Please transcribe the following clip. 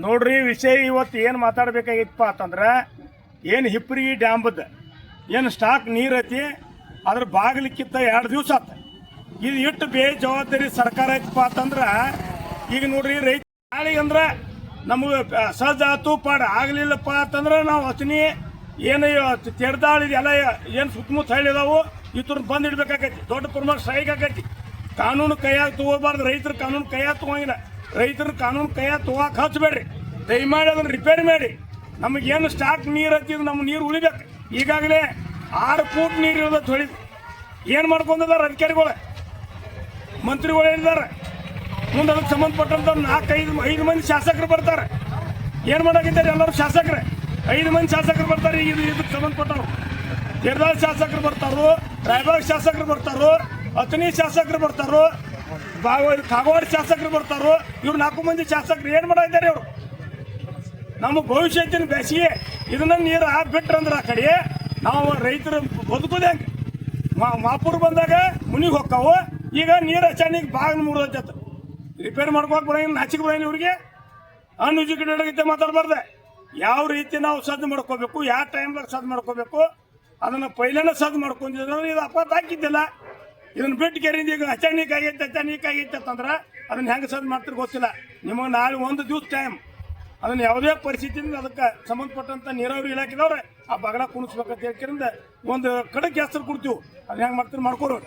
ನೋಡ್ರಿ ವಿಷಯ ಇವತ್ತು ಏನು ಮಾತಾಡಬೇಕಾಗಿತ್ತಪ್ಪ ಅಂತಂದ್ರೆ ಏನು ಹಿಪ್ಪರಿಗಿ ಡ್ಯಾಮ್ದ ಏನು ಸ್ಟಾಕ್ ನೀರು ಐತಿ ಅದ್ರ ಬಾಗಿಲಿಕ್ಕಿಂತ 2 ದಿವಸ ಆತ. ಇದು ಇಟ್ಟು ಬೇಜವಾಬ್ದಾರಿ ಸರ್ಕಾರ ಐತಪ್ಪ ಅಂತಂದ್ರೆ ಈಗ ನೋಡ್ರಿ ರೈತ ನಾಳೆಗೆ ಅಂದ್ರೆ ನಮಗೆ ಸಹಜ ಆತು ಪಾಡ ಆಗಲಿಲ್ಲಪ್ಪ ಅಂತಂದ್ರೆ ನಾವು ಹತ್ತನಿ ಏನು ತೆಡ್ದಾಳಿದ ಎಲ್ಲ ಏನು ಸುತ್ತಮುತ್ತ ಹಳ್ಳಿದಾವು ಇವ್ರನ್ನ ಬಂದು ಇಡ್ಬೇಕಾಗೈತಿ. ದೊಡ್ಡ ಪ್ರಮಾಣ ಸ್ಟ್ರೈಕ್ ಆಗೈತಿ. ಕಾನೂನು ಕೈಯಾಗ ತಗೋಬಾರ್ದು. ರೈತರ ಕಾನೂನು ಕೈಯಾಗ ತಗೋಂಗಿಲ್ಲ. ರೈತರ ಕಾನೂನು ಕೈಯಾಗ ತಗೋಕೆ ಹಚ್ಚಬೇಡ್ರಿ. ದಯಮಾಡಿ ಅದನ್ನು ರಿಪೇರಿ ಮಾಡಿ. ನಮಗೇನು ಸ್ಟಾಕ್ ನೀರು ಹತ್ತಿದ್ದು ನಮ್ಮ ನೀರು ಉಳಿಬೇಕು. ಈಗಾಗಲೇ 6 ಫೂಟ್ ನೀರು ಇರೋದು ಹೊಳಿದು ಏನು ಮಾಡ್ಕೊಂಡಿದ್ದಾರೆ ಅಧಿಕಾರಿಗಳು ಮಂತ್ರಿಗಳು ಹೇಳಿದ್ದಾರೆ. ಮುಂದೆ ಅದಕ್ಕೆ ಸಂಬಂಧಪಟ್ಟಂತ 4-5 ಮಂದಿ ಶಾಸಕರು ಬರ್ತಾರೆ. ಏನು ಮಾಡಾಕಿದ್ದಾರೆ ಎಲ್ಲರೂ ಶಾಸಕರೇ 5 ಮಂದಿ ಶಾಸಕರು ಬರ್ತಾರೆ. ಈಗ ಇದಕ್ಕೆ ಸಂಬಂಧಪಟ್ಟವ್ರು ತೆರದಾಳ ಶಾಸಕರು ಬರ್ತಾರೋ, ರಾಯಬಾಗ್ ಶಾಸಕರು ಬರ್ತಾರೋ, ಅಥಣಿ ಶಾಸಕರು ಬರ್ತಾರೋ, ಕಾಗವಾಡ ಶಾಸಕರು ಬರ್ತಾರೋ. ಇವ್ರು 4 ಮಂದಿ ಶಾಸಕರು ಏನು ಮಾಡಿದ್ದಾರೆ? ಅವರು ನಮ್ಮ ಭವಿಷ್ಯತ್ತಿನ ಬೇಸಿಗೆ ಇದನ್ನ ನೀರು ಬಿಟ್ರಂದ್ರೆ ಆ ಕಡೆ ನಾವು ರೈತರು ಬದುಕೋದೇ ಹಂಗೆ. ಮಾಪುರ್ ಬಂದಾಗ ಮುನಿಗೆ ಹೋಗ್ತಾವು. ಈಗ ನೀರು ಅಚಾನಿಗೆ ಬಾಗಿಲು ಮುರಿದೈತೆ. ರಿಪೇರ್ ಮಾಡ್ಕೋಕೆ ಬರೋಂಗಿಲ್ಲ. ನಾಚಿಕೆ ಬರೋಂಗಿಲ್ಲ ಇವ್ರಿಗೆ. ಅನ್ಎಜುಕೇಟೆಡ್ ಮಾತಾಡಬಾರ್ದೆ. ಯಾವ ರೀತಿ ನಾವು ಸದ್ದು ಮಾಡ್ಕೋಬೇಕು, ಯಾವ ಟೈಮ್ದಾಗ ಸದ್ದು ಮಾಡ್ಕೋಬೇಕು ಅದನ್ನು ಪೈಲೇನ ಸದ್ದು ಮಾಡ್ಕೊಂಡಿದ್ರೆ ಇದು ಅಪಘಾತ ಹಾಕಿದ್ದಿಲ್ಲ. ಇದನ್ನು ಬಿಟ್ಟು ಕೆರಿಂದ ಈಗ ಅಚಾನಿಕ್ ಆಗೈತೆ ಅಂತಂದ್ರೆ ಅದನ್ನು ಹೆಂಗೆ ಸದ್ದು ಮಾಡ್ತಿರ್ ಗೊತ್ತಿಲ್ಲ. ನಿಮಗೆ ನಾಳೆ 1 ದಿವಸ ಟೈಮ್. ಅದನ್ನು ಯಾವುದೇ ಪರಿಸ್ಥಿತಿಯಿಂದ ಅದಕ್ಕೆ ಸಂಬಂಧಪಟ್ಟಂಥ ನೀರಾವರಿ ಇಲಾಖೆದವ್ರೆ ಆ ಬಗಲ ಕುಣಿಸ್ಬೇಕಂತ ಹೇಳ್ಕಿರಿಂದ ಒಂದು ಕಡೆಗೆ ಹೆಸರು ಕೊಡ್ತೀವಿ. ಅದು ಹೆಂಗೆ ಮಾಡ್ತೀರಿ ಮಾಡ್ಕೊರೋರು.